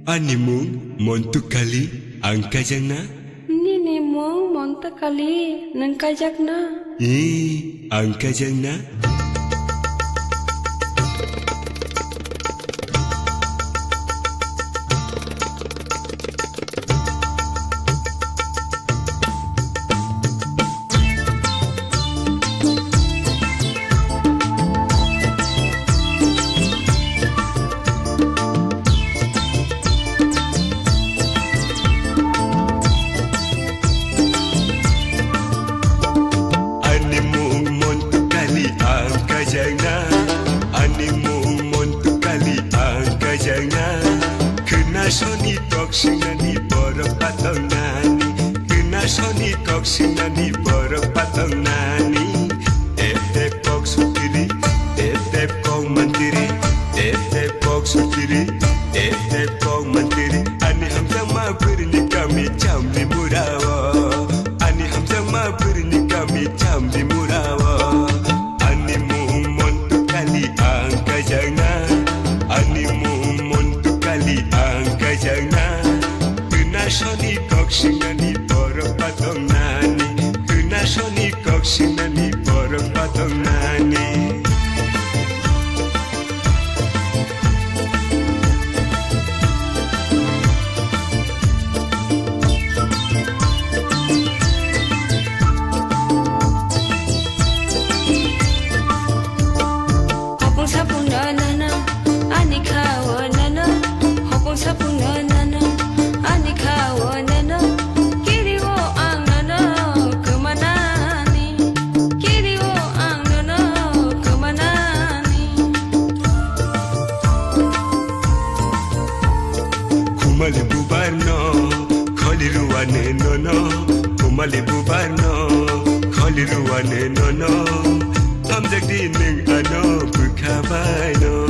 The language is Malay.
Animung montukali angkajangna. Nini mong montakali nangkajakna. Angkajangna. Soni toksinani borok patong nani. Kena soni toksinani borok patong nani. Tep kok sutiri, tep kok mandiri, tep kok sutiri, tep kok mandiri. Ani hamzang ma berni kami cambi murawa. Ani hamzang ma berni kami cambi murawa. Ani mumon tu kali angkajangna. Ani mumon tu kali angkajangna. Kena soni toksinani borok patong nani. Kena soni toksinani borok patong nani. Kumale bubarno, kholiruane nono. Kumale bubarno, kholiruane nono. Amjak di ning ano bukhabai no.